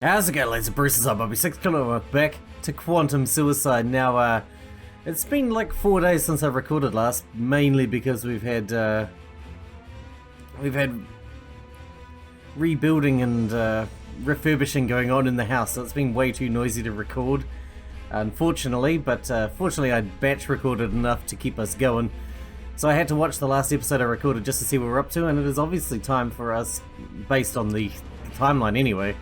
How's it going, lads and Bruce's up? I'll be Sixkilla. We're back to Quantum Suicide. Now, it's been like 4 days since I've recorded last, mainly because we've had rebuilding and refurbishing going on in the house, so it's been way too noisy to record, unfortunately, but fortunately I batch recorded enough to keep us going. So I had to watch the last episode I recorded just to see what we're up to, and it is obviously time for us, based on the timeline anyway,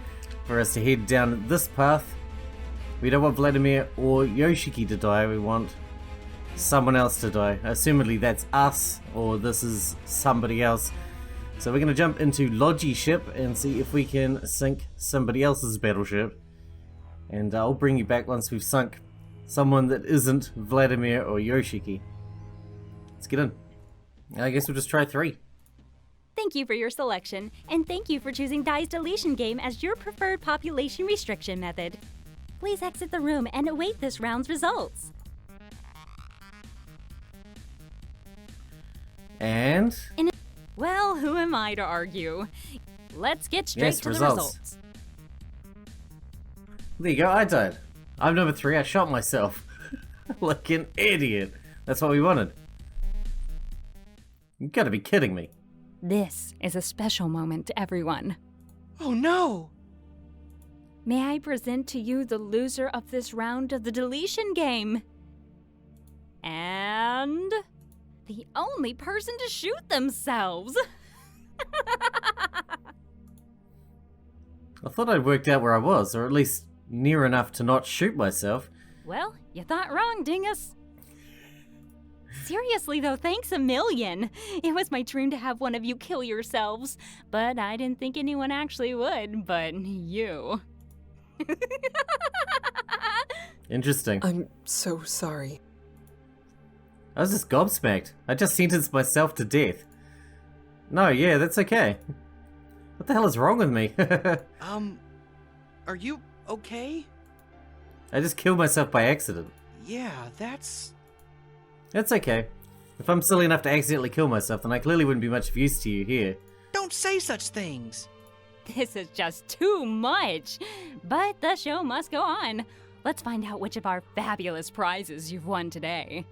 for us to head down this path. We don't want Vladimir or Yoshiki to die, we want someone else to die. Assumedly that's us, or this is somebody else. So we're going to jump into Logi's ship and see if we can sink somebody else's battleship. And I'll bring you back once we've sunk someone that isn't Vladimir or Yoshiki. Let's get in. I guess we'll just try 3. Thank you for your selection, and thank you for choosing Deletion Game as your preferred population restriction method. Please exit the room and await this round's results. And? Well, who am I to argue? Let's get straight to the results. There you go, I died. I'm number 3, I shot myself. Like an idiot. That's what we wanted. You gotta be kidding me. This is a special moment, everyone. Oh no! May I present to you the loser of this round of the Deletion Game? And the only person to shoot themselves! I thought I'd worked out where I was, or at least near enough to not shoot myself. Well, you thought wrong, dingus. Seriously though, thanks a million. It was my dream to have one of you kill yourselves, but I didn't think anyone actually would, but you. Interesting. I'm so sorry. I was just gobsmacked. I just sentenced myself to death. No, yeah, that's okay. What the hell is wrong with me? Are you okay? I just killed myself by accident. Yeah, that's... That's okay. If I'm silly enough to accidentally kill myself, then I clearly wouldn't be much of use to you here. Don't say such things! This is just too much. But the show must go on. Let's find out which of our fabulous prizes you've won today.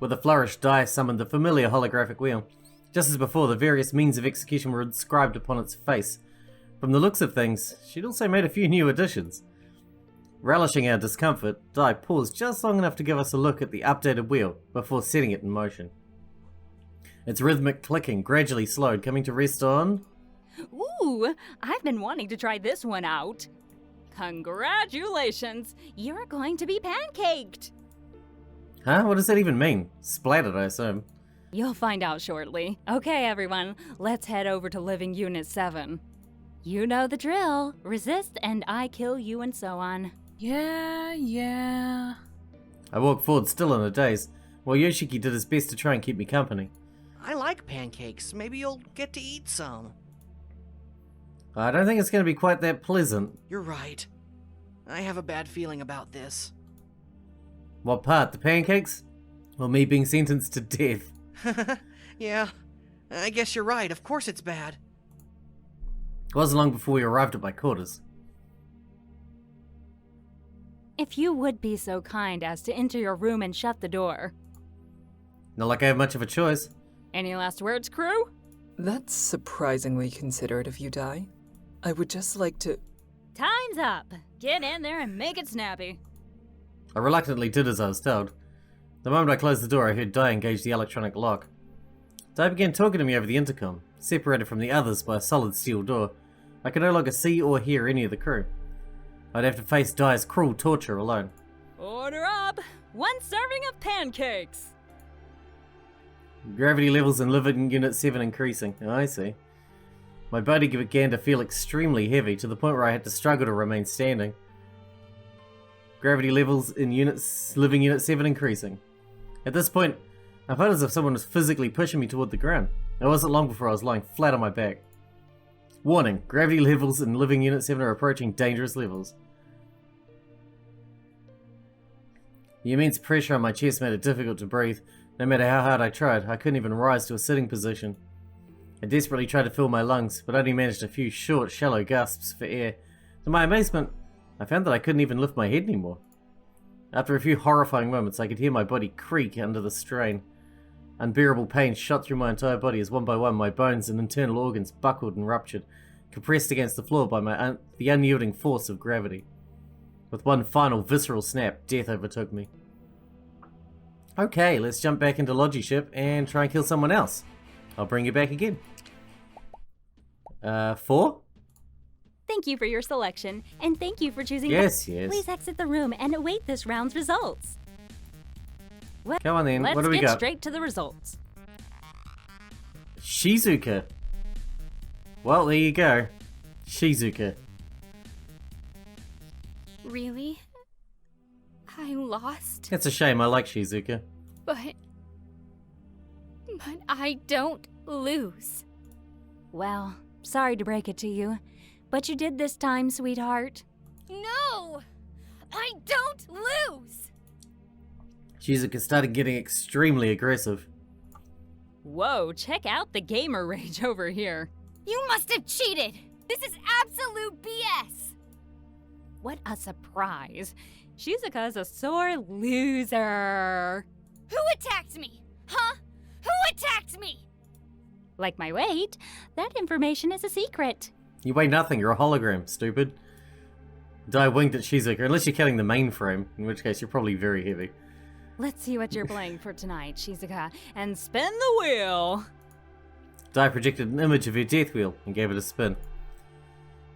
With a flourish, Dai summoned the familiar holographic wheel. Just as before, the various means of execution were inscribed upon its face. From the looks of things, she'd also made a few new additions. Relishing our discomfort, Dai paused just long enough to give us a look at the updated wheel before setting it in motion. Its rhythmic clicking gradually slowed, coming to rest on... Ooh, I've been wanting to try this one out. Congratulations, you're going to be pancaked. Huh? What does that even mean? Splattered, I assume. You'll find out shortly. Okay, everyone, let's head over to Living Unit 7. You know the drill. Resist and I kill you and so on. Yeah. I walked forward still in a daze, while Yoshiki did his best to try and keep me company. I like pancakes. Maybe you'll get to eat some. I don't think it's going to be quite that pleasant. You're right. I have a bad feeling about this. What part? The pancakes? Or me being sentenced to death? Yeah, I guess you're right. Of course it's bad. It wasn't long before we arrived at my quarters. If you would be so kind as to enter your room and shut the door. Not like I have much of a choice. Any last words, crew? That's surprisingly considerate of you, Dai. I would just like to... Time's up. Get in there and make it snappy. I reluctantly did as I was told. The moment I closed the door, I heard Dai engage the electronic lock. Dai began talking to me over the intercom, separated from the others by a solid steel door. I could no longer see or hear any of the crew. I'd have to face Dai's cruel torture alone. Order up! 1 serving of pancakes! Gravity levels in Living Unit 7 increasing. I see. My body began to feel extremely heavy, to the point where I had to struggle to remain standing. Gravity levels in Living Unit 7 increasing. At this point, I felt as if someone was physically pushing me toward the ground. It wasn't long before I was lying flat on my back. Warning, gravity levels in Living Unit 7 are approaching dangerous levels. The immense pressure on my chest made it difficult to breathe. No matter how hard I tried, I couldn't even rise to a sitting position. I desperately tried to fill my lungs, but only managed a few short, shallow gasps for air To my amazement, I found that I couldn't even lift my head anymore. After a few horrifying moments, I could hear my body creak under the strain. Unbearable pain shot through my entire body as one by one my bones and internal organs buckled and ruptured, compressed against the floor by the unyielding force of gravity. With one final visceral snap, death overtook me. Okay, let's jump back into Logiship and try and kill someone else. I'll bring you back again. 4? Thank you for your selection, and thank you for choosing. Yes. Please exit the room and await this round's results. Well, Come on then, let's what do we get got? straight to the results. Shizuka. Well, there you go. Shizuka. Really? I lost, It's a shame, I like Shizuka. but I don't lose. Well, sorry to break it to you, but you did this time, sweetheart. No! I don't lose! Shizuka started getting extremely aggressive. Whoa, check out the gamer rage over here. You must have cheated! This is absolute BS! What a surprise. Shizuka's a sore loser. Who attacked me? Huh? Who attacked me? Like my weight, that information is a secret. You weigh nothing, you're a hologram, stupid. Dai winked at Shizuka, unless you're counting the mainframe, in which case you're probably very heavy. Let's see what you're playing for tonight, Shizuka, and spin the wheel. Dai projected an image of her death wheel and gave it a spin.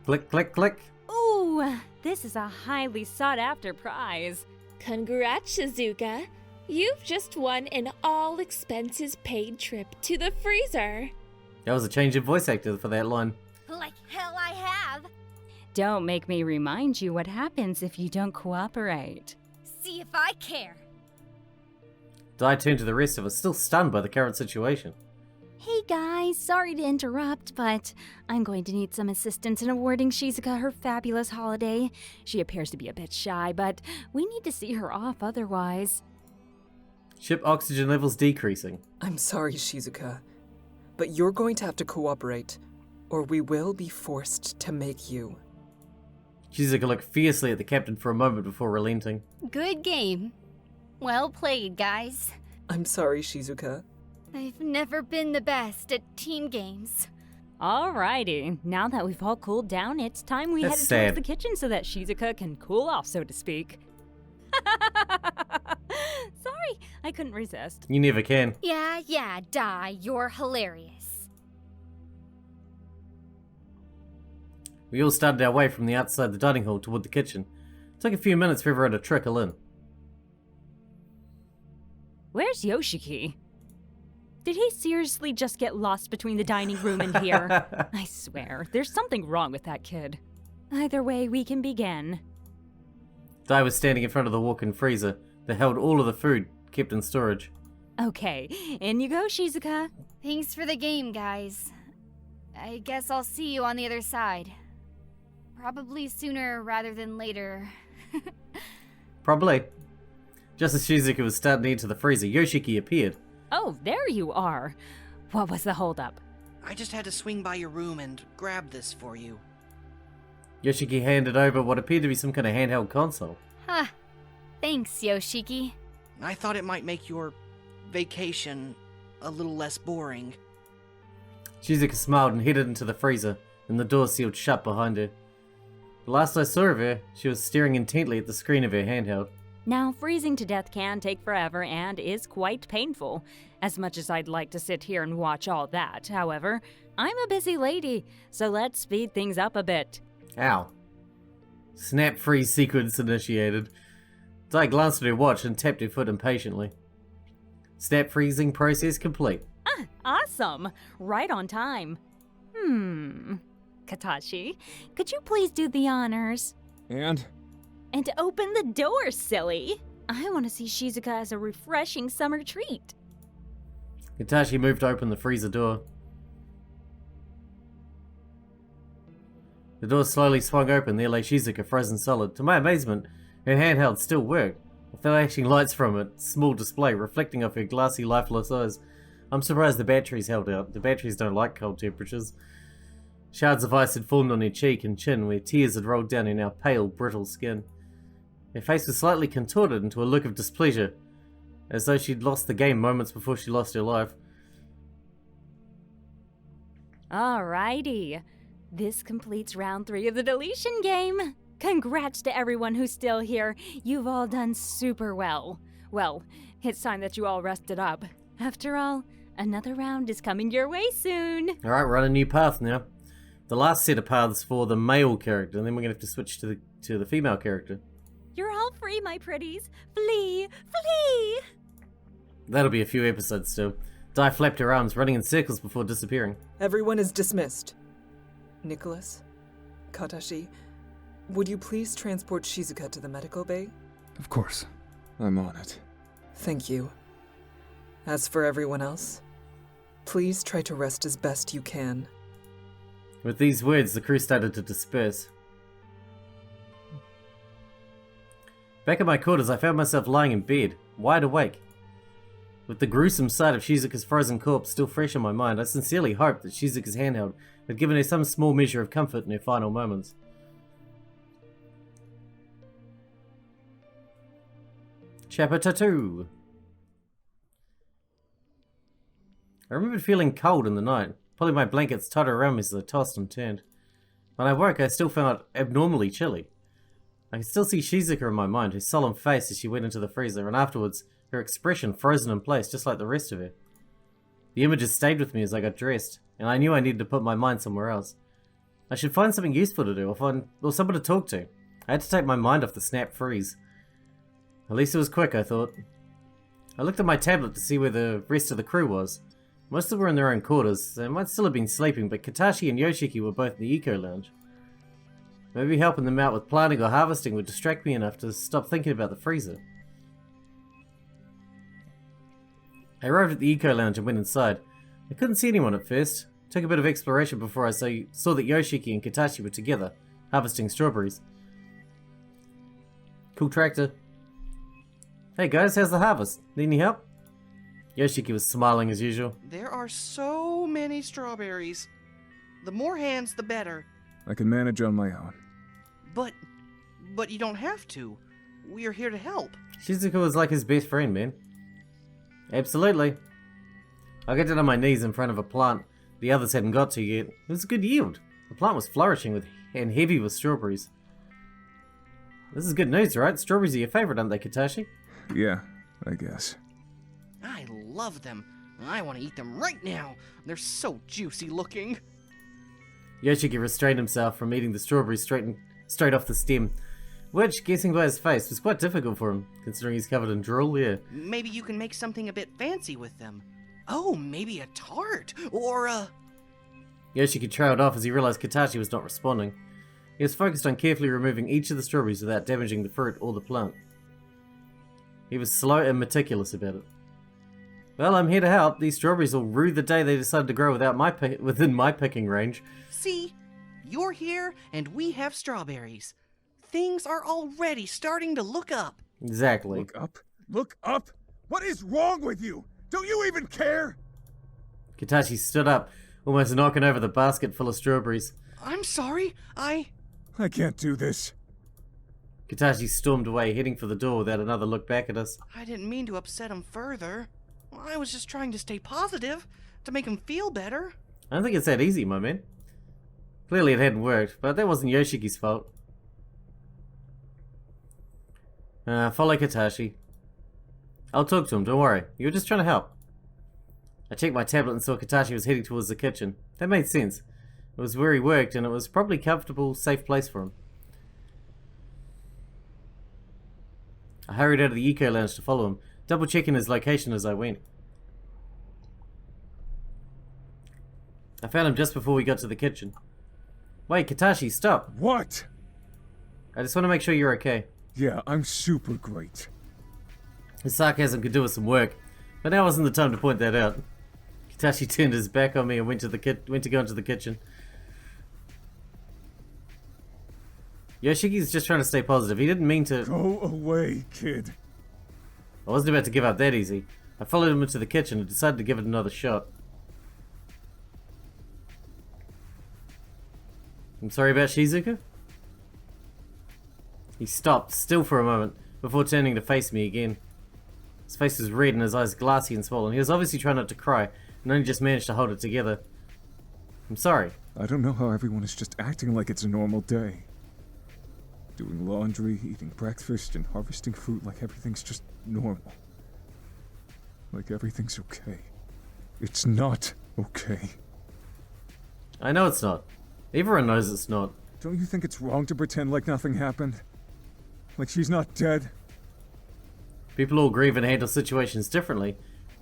Click, click, click. Ooh, this is a highly sought after prize. Congrats, Shizuka. You've just won an all-expenses-paid trip to the freezer. That was a change of voice actor for that line. Like hell I have! Don't make me remind you what happens if you don't cooperate. See if I care. Dai turned to the rest of us, still stunned by the current situation. Hey guys, sorry to interrupt, but I'm going to need some assistance in awarding Shizuka her fabulous holiday. She appears to be a bit shy, but we need to see her off otherwise. Ship oxygen levels decreasing. I'm sorry, Shizuka, but you're going to have to cooperate, or we will be forced to make you. Shizuka looked fiercely at the captain for a moment before relenting. Good game. Well played, guys. I'm sorry, Shizuka. I've never been the best at team games. Alrighty, now that we've all cooled down, it's time we That's headed sad. towards the kitchen so that Shizuka can cool off, so to speak. Sorry, I couldn't resist. You never can. Yeah, Dai, you're hilarious. We all started our way from the outside the dining hall toward the kitchen. It took a few minutes for everyone to trickle in. Where's Yoshiki? Did he seriously just get lost between the dining room and here? I swear, there's something wrong with that kid. Either way, we can begin. Dai was standing in front of the walk-in freezer that held all of the food kept in storage. Okay, in you go, Shizuka. Thanks for the game, guys. I guess I'll see you on the other side. Probably sooner rather than later. Probably. Just as Shizuka was starting to enter the freezer, Yoshiki appeared. Oh, there you are. What was the holdup? I just had to swing by your room and grab this for you. Yoshiki handed over what appeared to be some kind of handheld console. Huh. Thanks, Yoshiki. I thought it might make your vacation a little less boring. Shizuka smiled and headed into the freezer, and the door sealed shut behind her. The last I saw of her, she was staring intently at the screen of her handheld. Now, freezing to death can take forever and is quite painful. As much as I'd like to sit here and watch all that, however, I'm a busy lady, so let's speed things up a bit. Ow. Snap freeze sequence initiated. Dai glanced at her watch and tapped her foot impatiently. Snap freezing process complete. Ah, awesome! Right on time. Katashi, could you please do the honors? And? And open the door, silly! I want to see Shizuka as a refreshing summer treat. Hitachi moved to open the freezer door. The door slowly swung open. There lay Shizuka, frozen solid. To my amazement, her handheld still worked. The flashing lights from it, small display reflecting off her glassy, lifeless eyes. I'm surprised the batteries held out. The batteries don't like cold temperatures. Shards of ice had fallen on her cheek and chin, where tears had rolled down her now pale, brittle skin. Her face was slightly contorted into a look of displeasure, as though she'd lost the game moments before she lost her life. Alrighty. This completes round 3 of the Deletion Game. Congrats to everyone who's still here. You've all done super well. Well, it's time that you all rested up. After all, another round is coming your way soon. Alright, we're on a new path now. The last set of paths for the male character, and then we're going to have to switch to the female character. You're all free, my pretties. Flee! Flee! That'll be a few episodes still. Di flapped her arms, running in circles before disappearing. Everyone is dismissed. Nicholas, Katashi, would you please transport Shizuka to the medical bay? Of course. I'm on it. Thank you. As for everyone else, please try to rest as best you can. With these words, the crew started to disperse. Back at my quarters, I found myself lying in bed, wide awake. With the gruesome sight of Shizuka's frozen corpse still fresh in my mind, I sincerely hoped that Shizuka's handheld had given her some small measure of comfort in her final moments. Chapter 2. I remembered feeling cold in the night, pulling my blankets tighter around me as I tossed and turned. When I woke, I still felt abnormally chilly. I could still see Shizuka in my mind, her solemn face as she went into the freezer, and afterwards, her expression frozen in place just like the rest of her. The images stayed with me as I got dressed, and I knew I needed to put my mind somewhere else. I should find something useful to do, or someone to talk to. I had to take my mind off the snap freeze. At least it was quick, I thought. I looked at my tablet to see where the rest of the crew was. Most of them were in their own quarters. They might still have been sleeping, but Katashi and Yoshiki were both in the eco lounge. Maybe helping them out with planting or harvesting would distract me enough to stop thinking about the freezer. I arrived at the eco lounge and went inside. I couldn't see anyone at first. It took a bit of exploration before I saw that Yoshiki and Katashi were together, harvesting strawberries. Cool tractor. Hey guys, how's the harvest? Need any help? Yoshiki was smiling as usual. There are so many strawberries. The more hands, the better. I can manage on my own. But you don't have to. We are here to help. Shizuka was like his best friend, man. Absolutely. I got down on my knees in front of a plant the others hadn't got to yet. It was a good yield. The plant was flourishing and heavy with strawberries. This is good news, right? Strawberries are your favorite, aren't they, Katashi? Yeah, I guess. I love them. I want to eat them right now. They're so juicy looking. Yoshiki restrained himself from eating the strawberries straight off the stem, which, guessing by his face, was quite difficult for him, considering he's covered in drool, yeah. Maybe you can make something a bit fancy with them. Oh, maybe a tart, or a... Yoshiki trailed off as he realized Katashi was not responding. He was focused on carefully removing each of the strawberries without damaging the fruit or the plant. He was slow and meticulous about it. Well, I'm here to help. These strawberries will rue the day they decided to grow within my picking range. See? You're here, and we have strawberries. Things are already starting to look up. Exactly. Look up? Look up? What is wrong with you? Don't you even care? Katashi stood up, almost knocking over the basket full of strawberries. I'm sorry, I can't do this. Katashi stormed away, heading for the door without another look back at us. didn't mean to upset him further. I was just trying to stay positive, to make him feel better. I don't think it's that easy, my man. Clearly it hadn't worked, but that wasn't Yoshiki's fault. Follow Katashi. I'll talk to him, don't worry. You were just trying to help. I checked my tablet and saw Katashi was heading towards the kitchen. That made sense. It was where he worked, and it was probably a comfortable, safe place for him. I hurried out of the eco lounge to follow him, double-checking his location as I went. I found him just before we got to the kitchen. Wait, Katashi, stop! What? I just want to make sure you're okay. Yeah, I'm super great. His sarcasm could do with some work, but now wasn't the time to point that out. Katashi turned his back on me and went to go into the kitchen. Yoshiki's just trying to stay positive. He didn't mean to... Go away, kid. I wasn't about to give up that easy. I followed him into the kitchen and decided to give it another shot. I'm sorry about Shizuka? He stopped, still for a moment, before turning to face me again. His face was red and his eyes glassy and swollen. He was obviously trying not to cry, and only just managed to hold it together. I'm sorry. I don't know how everyone is just acting like it's a normal day. Doing laundry, eating breakfast, and harvesting fruit like everything's just normal. Like everything's okay. It's not okay. I know it's not. Everyone knows it's not. Don't you think it's wrong to pretend like nothing happened? Like she's not dead? People all grieve and handle situations differently.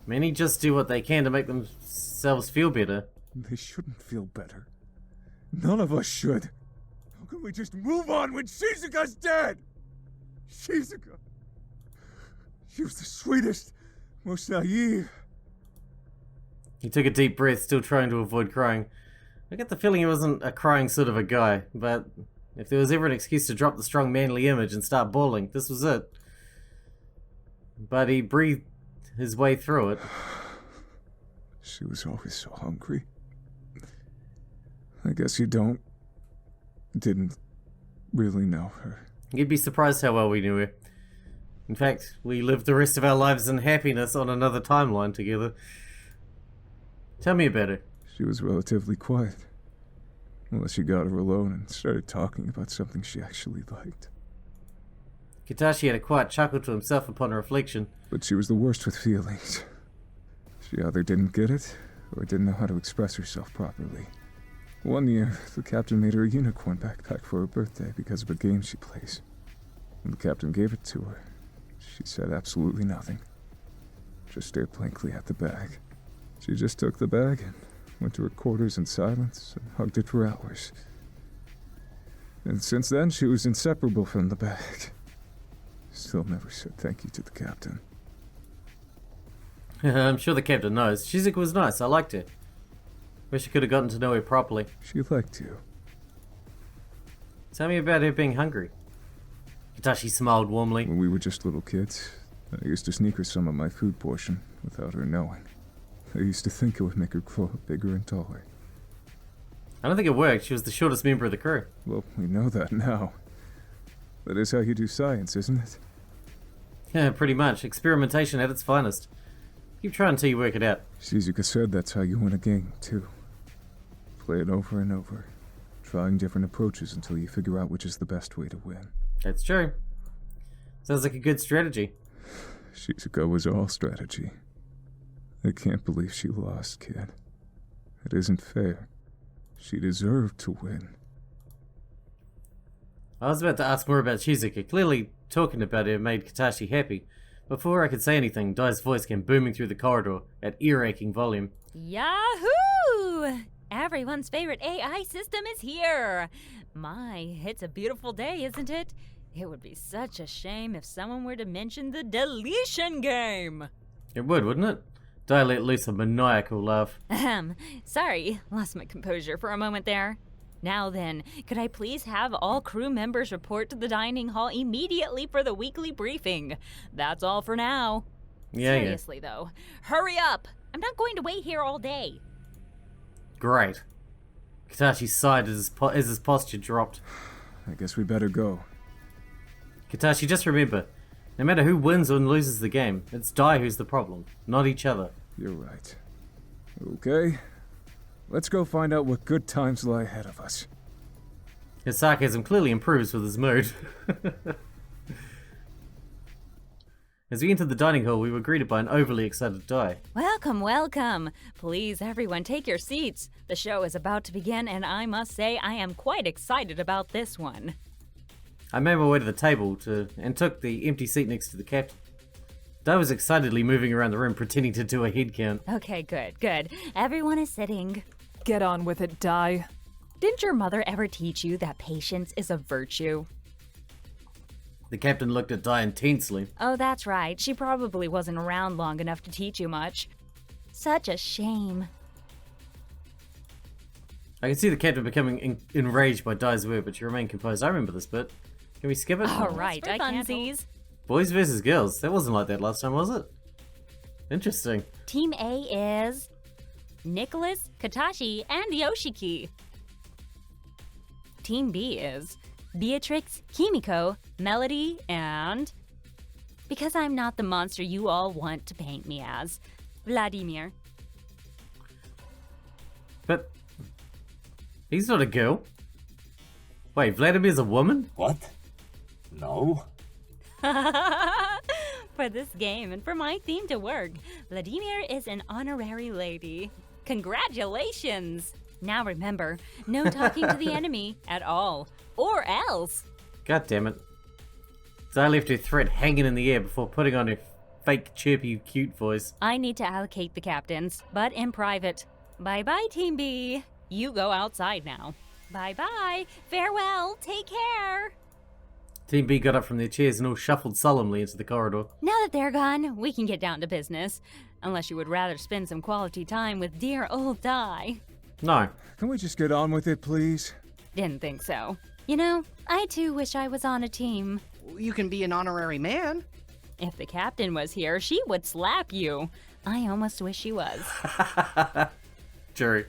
Many just do what they can to make themselves feel better. They shouldn't feel better. None of us should. How can we just move on when Shizuka's dead? Shizuka. She was the sweetest, most naive. He took a deep breath, still trying to avoid crying. I get the feeling he wasn't a crying sort of a guy, but if there was ever an excuse to drop the strong manly image and start bawling, this was it. But he breathed his way through it. She was always so hungry. I guess you didn't really know her. You'd be surprised how well we knew her. In fact, we lived the rest of our lives in happiness on another timeline together. Tell me about her. She was relatively quiet. Unless you got her alone and started talking about something she actually liked. Kitashi had a quiet chuckle to himself upon reflection. But she was the worst with feelings. She either didn't get it, or didn't know how to express herself properly. One year, the captain made her a unicorn backpack for her birthday because of a game she plays. When the captain gave it to her, she said absolutely nothing. Just stared blankly at the bag. She just took the bag and went to her quarters in silence and hugged it for hours. And since then, she was inseparable from the bag. Still never said thank you to the captain. I'm sure the captain knows. Shizuka was nice, I liked her. Wish I could have gotten to know her properly. She liked you. Tell me about her being hungry. Kitashi smiled warmly. When we were just little kids, I used to sneak her some of my food portion without her knowing. I used to think it would make her grow up bigger and taller. I don't think it worked. She was the shortest member of the crew. Well, we know that now. That is how you do science, isn't it? Yeah, pretty much. Experimentation at its finest. Keep trying until you work it out. Shizuka said that's how you win a game, too. Play it over and over, trying different approaches until you figure out which is the best way to win. That's true. Sounds like a good strategy. Shizuka was all strategy. I can't believe she lost, kid. It isn't fair. She deserved to win. I was about to ask more about Shizuka. Clearly, talking about her made Kitashi happy. Before I could say anything, Dai's voice came booming through the corridor at ear-aching volume. Yahoo! Everyone's favorite AI system is here. My, it's a beautiful day, isn't it? It would be such a shame if someone were to mention the Deletion Game. It would, wouldn't it? Dai let loose a maniacal laugh. Sorry, lost my composure for a moment there. Now then, could I please have all crew members report to the dining hall immediately for the weekly briefing? That's all for now. Yeah. Seriously, though, hurry up! I'm not going to wait here all day. Great. Kitashi sighed as his posture dropped. I guess we better go. Kitashi, just remember, no matter who wins or loses the game, it's Dai who's the problem, not each other. You're right. Okay. Let's go find out what good times lie ahead of us. His sarcasm clearly improves with his mood. As we entered the dining hall, we were greeted by an overly excited Dai. Welcome, welcome. Please, everyone, take your seats. The show is about to begin, and I must say I am quite excited about this one. I made my way to the table and took the empty seat next to the captain. Dai was excitedly moving around the room, pretending to do a head count. Okay, good. Everyone is sitting. Get on with it, Dai. Didn't your mother ever teach you that patience is a virtue? The captain looked at Dai intensely. Oh, that's right. She probably wasn't around long enough to teach you much. Such a shame. I could see the captain becoming enraged by Dai's word, but she remained composed. I remember this bit. Can we skip it? All right, I can't. Boys versus girls. That wasn't like that last time, was it? Interesting. Team A is Nicholas, Katashi, and Yoshiki. Team B is Beatrix, Kimiko, Melody, and... because I'm not the monster you all want to paint me as, Vladimir. But he's not a girl. Wait, Vladimir's a woman? What? No? For this game and for my theme to work, Vladimir is an honorary lady. Congratulations! Now remember, no talking to the enemy at all, or else. God damn it. So I left her thread hanging in the air before putting on her fake chirpy cute voice. I need to allocate the captains, but in private. Bye-bye, Team B. You go outside now. Bye-bye. Farewell. Take care. Team B got up from their chairs and all shuffled solemnly into the corridor. Now that they're gone, we can get down to business. Unless you would rather spend some quality time with dear old Di. No. Can we just get on with it, please? Didn't think so. You know, I too wish I was on a team. You can be an honorary man. If the captain was here, she would slap you. I almost wish she was. True.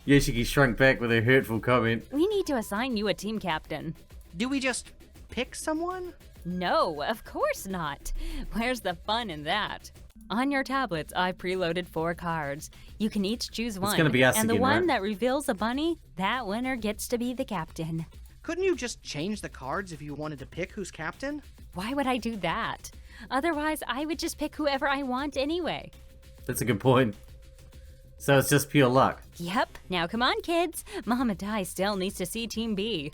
Yoshiki shrunk back with a hurtful comment. We need to assign you a team captain. Do we just pick someone? No, of course not. Where's the fun in that? On your tablets, I've preloaded 4 cards. You can each choose one. It's gonna be us and the again, one right? that reveals a bunny, that winner gets to be the captain. Couldn't you just change the cards if you wanted to pick who's captain? Why would I do that? Otherwise, I would just pick whoever I want anyway. That's a good point. So it's just pure luck. Yep. Now come on, kids. Mama Di still needs to see Team B.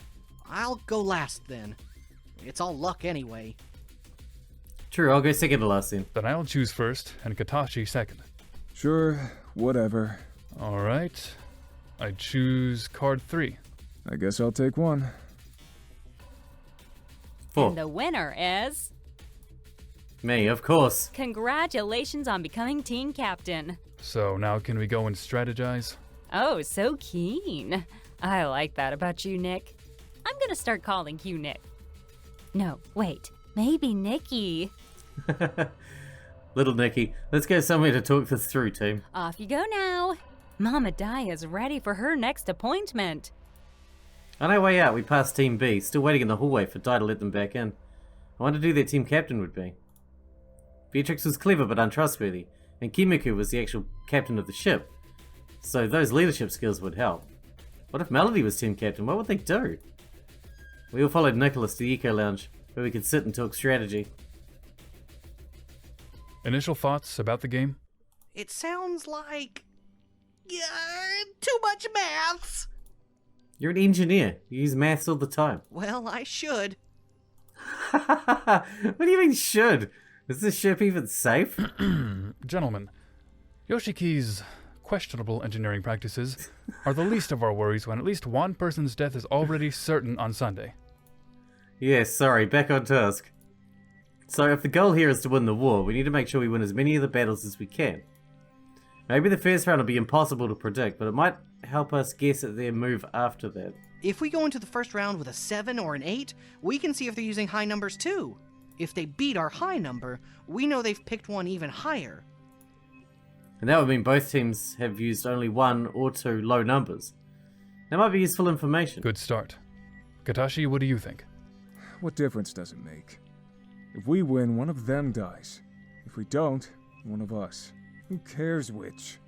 I'll go last then. It's all luck anyway. True, I'll go second to last then. Then I'll choose first, and Katashi second. Sure, whatever. Alright. I choose card 3. I guess I'll take one. 4. And the winner is... Me, of course. Congratulations on becoming team captain. So now can we go and strategize? Oh, so keen. I like that about you, Nick. I'm gonna start calling you Nick. No, wait. Maybe Nikki. Little Nikki, let's go somewhere to talk this through, team. Off you go now. Mama Di is ready for her next appointment. On our way out, we passed Team B, still waiting in the hallway for Di to let them back in. I wondered who their team captain would be. Beatrix was clever but untrustworthy, and Kimiko was the actual captain of the ship, so those leadership skills would help. What if Melody was team captain? What would they do? We all followed Nicholas to the Eco Lounge, where we could sit and talk strategy. Initial thoughts about the game? It sounds like... too much maths! You're an engineer. You use maths all the time. Well, I should. What do you mean should? Is this ship even safe? Gentlemen, Yoshiki's questionable engineering practices are the least of our worries when at least one person's death is already certain on Sunday. Yes, sorry, back on task. So if the goal here is to win the war, we need to make sure we win as many of the battles as we can. Maybe the first round will be impossible to predict, but it might help us guess at their move after that. If we go into the first round with a 7 or an 8, we can see if they're using high numbers too. If they beat our high number, we know they've picked one even higher. And that would mean both teams have used only 1 or 2 low numbers. That might be useful information. Good start. Katashi, what do you think? What difference does it make? If we win, one of them dies. If we don't, one of us. Who cares which?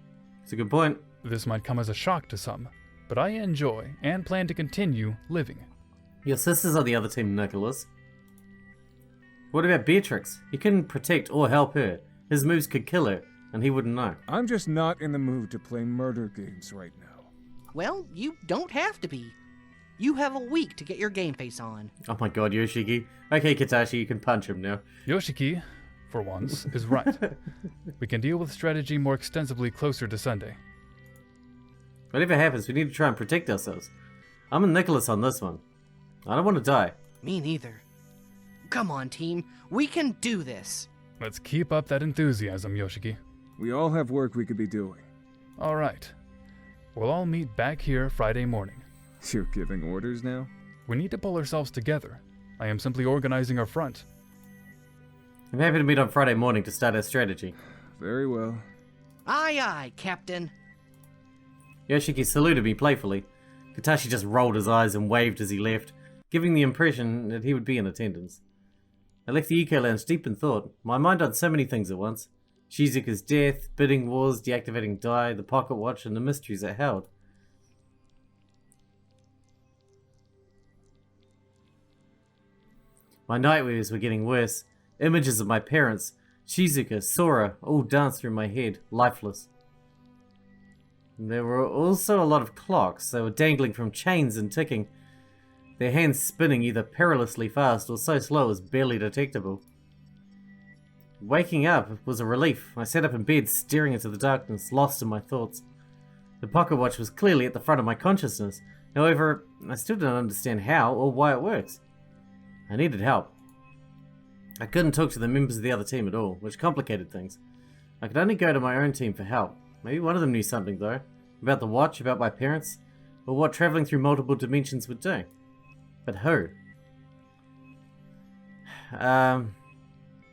It's a good point. This might come as a shock to some, but I enjoy and plan to continue living. Your sister's on the other team, Nicholas. What about Beatrix? He couldn't protect or help her. His moves could kill her, and he wouldn't know. I'm just not in the mood to play murder games right now. Well, you don't have to be. You have a week to get your game face on. Oh my god, Yoshiki. Okay, Katashi, you can punch him now. Yoshiki, for once, is right. We can deal with strategy more extensively closer to Sunday. Whatever happens, we need to try and protect ourselves. I'm with Nicholas on this one. I don't want to die. Me neither. Come on, team. We can do this. Let's keep up that enthusiasm, Yoshiki. We all have work we could be doing. All right. We'll all meet back here Friday morning. You're giving orders now? We need to pull ourselves together. I am simply organizing our front. I'm happy to meet on Friday morning to start our strategy. Very well. Aye, aye, Captain. Yoshiki saluted me playfully. Katashi just rolled his eyes and waved as he left, giving the impression that he would be in attendance. I left the eco lounge deep in thought, my mind on so many things at once. Shizuka's death, bidding wars, deactivating Dai, the pocket watch, and the mysteries it held. My nightmares were getting worse. Images of my parents, Shizuka, Sora, all danced through my head, lifeless. There were also a lot of clocks. They were dangling from chains and ticking, their hands spinning either perilously fast or so slow as barely detectable. Waking up was a relief. I sat up in bed, staring into the darkness, lost in my thoughts. The pocket watch was clearly at the front of my consciousness. However, I still didn't understand how or why it works. I needed help. I couldn't talk to the members of the other team at all, which complicated things. I could only go to my own team for help. Maybe one of them knew something, though. About the watch, about my parents, or what traveling through multiple dimensions would do. But who?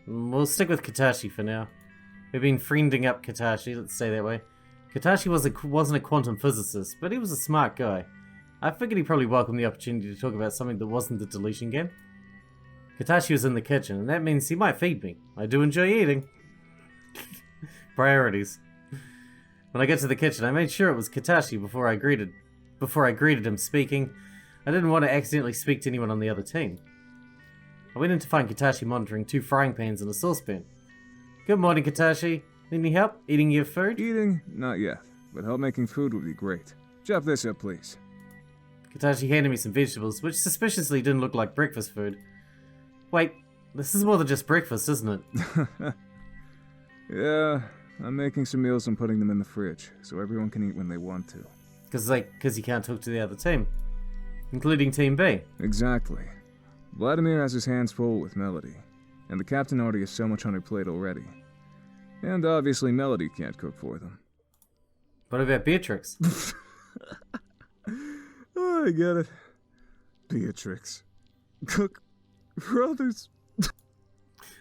We'll stick with Katashi for now. We've been friending up Katashi, let's say that way. Katashi wasn't a quantum physicist, but he was a smart guy. I figured he probably welcomed the opportunity to talk about something that wasn't the Deletion Game. Katashi was in the kitchen, and that means he might feed me. I do enjoy eating. Priorities. When I got to the kitchen, I made sure it was Katashi before I greeted him, speaking. I didn't want to accidentally speak to anyone on the other team. I went in to find Katashi monitoring 2 frying pans and a saucepan. Good morning, Katashi. Need any help eating your food? Eating? Not yet, but help making food would be great. Chop this up, please. Katashi handed me some vegetables, which suspiciously didn't look like breakfast food. Wait, this is more than just breakfast, isn't it? Yeah, I'm making some meals and putting them in the fridge, so everyone can eat when they want to. Because you can't talk to the other team. Including Team B. Exactly. Vladimir has his hands full with Melody, and the captain already has so much on her plate already. And obviously Melody can't cook for them. What about Beatrix? Oh, I get it. Beatrix. Cook for others.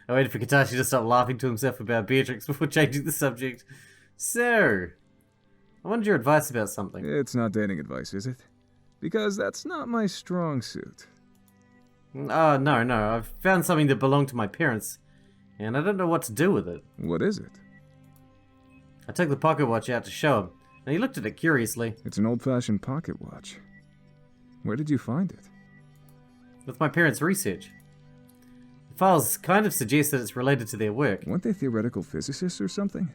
I waited for Katashi to stop laughing to himself about Beatrix before changing the subject. So, I wanted your advice about something. It's not dating advice, is it? Because that's not my strong suit. Oh, no. I've found something that belonged to my parents, and I don't know what to do with it. What is it? I took the pocket watch out to show him, and he looked at it curiously. It's an old-fashioned pocket watch. Where did you find it? With my parents' research. The files kind of suggest that it's related to their work. Weren't they theoretical physicists or something?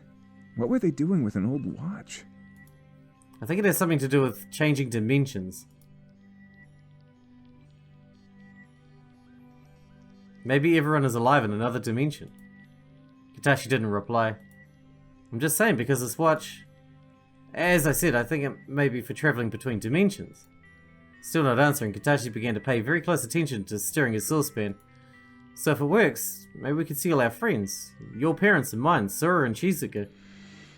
What were they doing with an old watch? I think it has something to do with changing dimensions. Maybe everyone is alive in another dimension. Katashi didn't reply. I'm just saying, because this watch... As I said, I think it may be for traveling between dimensions. Still not answering, Katashi began to pay very close attention to stirring his saucepan. So if it works, maybe we could see all our friends. Your parents and mine, Sora and Shizuka.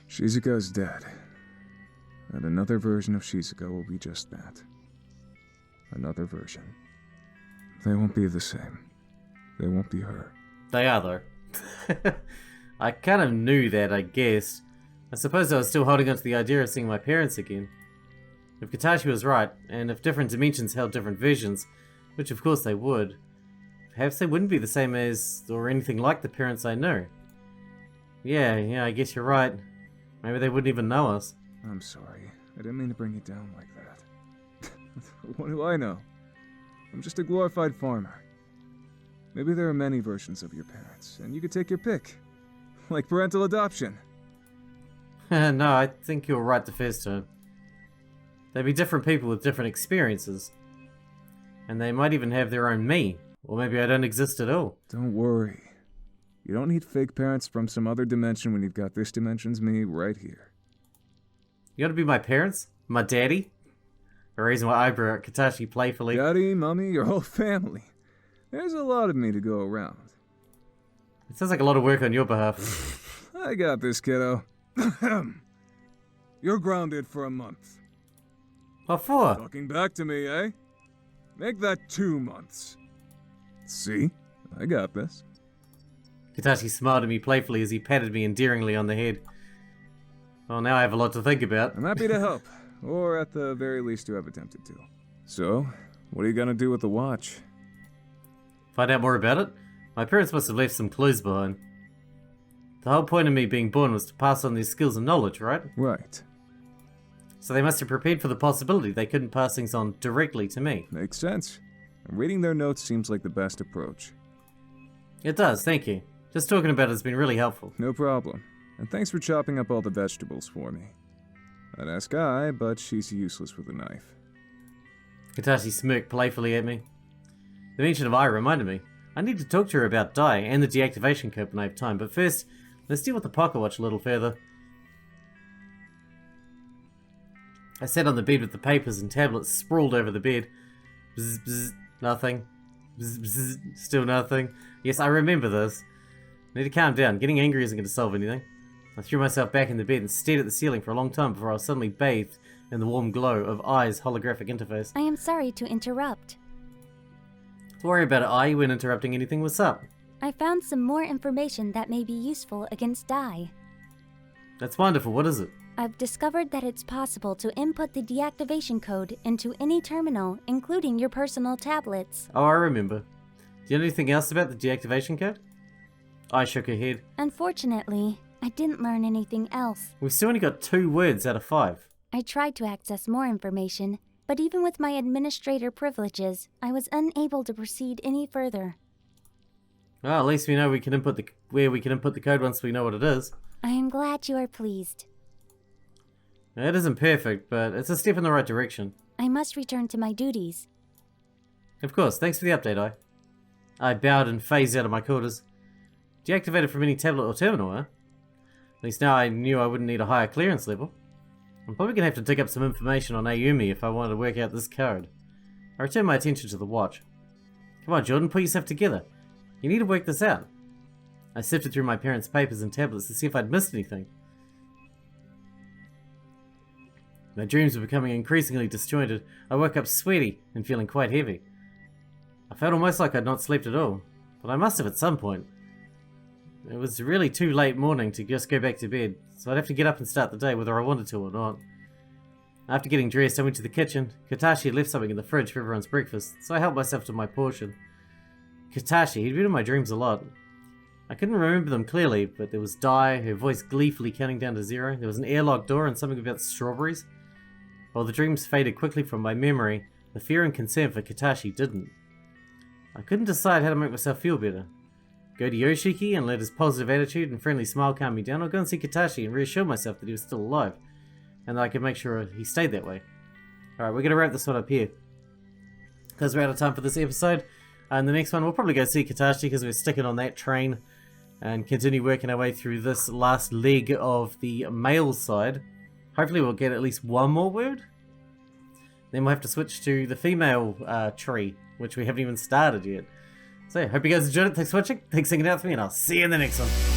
Shizuka's dead. And another version of Shizuka will be just that. Another version. They won't be the same. They won't be her. They are, though. I kind of knew that, I guess. I suppose I was still holding on to the idea of seeing my parents again. If Katashi was right, and if different dimensions held different versions, which of course they would, perhaps they wouldn't be the same as, or anything like the parents I know. Yeah, I guess you're right. Maybe they wouldn't even know us. I'm sorry. I didn't mean to bring you down like that. What do I know? I'm just a glorified farmer. Maybe there are many versions of your parents, and you could take your pick. Like parental adoption. No, I think you were right the first time. They'd be different people with different experiences. And they might even have their own me. Or maybe I don't exist at all. Don't worry. You don't need fake parents from some other dimension when you've got this dimension's me right here. You want to be my parents? My daddy? I raised my eyebrow at Katashi playfully. Daddy, mommy, your whole family. There's a lot of me to go around. It sounds like a lot of work on your behalf. I got this, kiddo. You're grounded for a month. What for? Talking back to me, eh? Make that 2 months. See? I got this. Katashi smiled at me playfully as he patted me endearingly on the head. Well, now I have a lot to think about. I'm happy to help. or at the very least you have attempted to. So, what are you gonna do with the watch? Find out more about it? My parents must have left some clues behind. The whole point of me being born was to pass on these skills and knowledge, right? Right. So they must have prepared for the possibility they couldn't pass things on directly to me. Makes sense. And reading their notes seems like the best approach. It does, thank you. Just talking about it has been really helpful. No problem. And thanks for chopping up all the vegetables for me. I'd ask Ai, but she's useless with a knife. Katashi smirked playfully at me. The mention of Ai reminded me. I need to talk to her about Dai and the deactivation code when I have time, but first, let's deal with the pocket watch a little further. I sat on the bed with the papers and tablets sprawled over the bed. Bzz, bzz, nothing. Bzz, bzz, still nothing. Yes, I remember this. I need to calm down. Getting angry isn't going to solve anything. I threw myself back in the bed and stared at the ceiling for a long time before I was suddenly bathed in the warm glow of Ai's holographic interface. I am sorry to interrupt. Don't worry about it, Ai. You weren't interrupting anything. What's up? I found some more information that may be useful against Dai. That's wonderful. What is it? I've discovered that it's possible to input the deactivation code into any terminal, including your personal tablets. Oh, I remember. Do you know anything else about the deactivation code? Ai shook her head. Unfortunately, I didn't learn anything else. We've still only got 2 words out of 5. I tried to access more information, but even with my administrator privileges, I was unable to proceed any further. Well, at least we know we can input where we can input the code once we know what it is. I am glad you are pleased. It isn't perfect, but it's a step in the right direction. I must return to my duties. Of course, thanks for the update, Ai. I bowed and phased out of my quarters. Deactivated from any tablet or terminal, huh? At least now I knew I wouldn't need a higher clearance level. I'm probably going to have to dig up some information on Ayumi if I wanted to work out this code. I returned my attention to the watch. Come on, Jordan, put yourself together. You need to work this out. I sifted through my parents' papers and tablets to see if I'd missed anything. My dreams were becoming increasingly disjointed. I woke up sweaty and feeling quite heavy. I felt almost like I'd not slept at all, but I must have at some point. It was really too late morning to just go back to bed, so I'd have to get up and start the day whether I wanted to or not. After getting dressed, I went to the kitchen. Katashi had left something in the fridge for everyone's breakfast, so I helped myself to my portion. Katashi, he'd been in my dreams a lot. I couldn't remember them clearly, but there was Dai, her voice gleefully counting down to 0. There was an airlock door and something about strawberries. While the dreams faded quickly from my memory, the fear and concern for Katashi didn't. I couldn't decide how to make myself feel better. Go to Yoshiki and let his positive attitude and friendly smile calm me down, or go and see Katashi and reassure myself that he was still alive, and that I could make sure he stayed that way. Alright, we're going to wrap this one up here, because we're out of time for this episode. And the next one, we'll probably go see Katashi, because we're sticking on that train, and continue working our way through this last leg of the male side. Hopefully we'll get at least one more word. Then we'll have to switch to the female tree, which we haven't even started yet. So yeah, hope you guys enjoyed it. Thanks for watching. Thanks for hanging out with me, and I'll see you in the next one.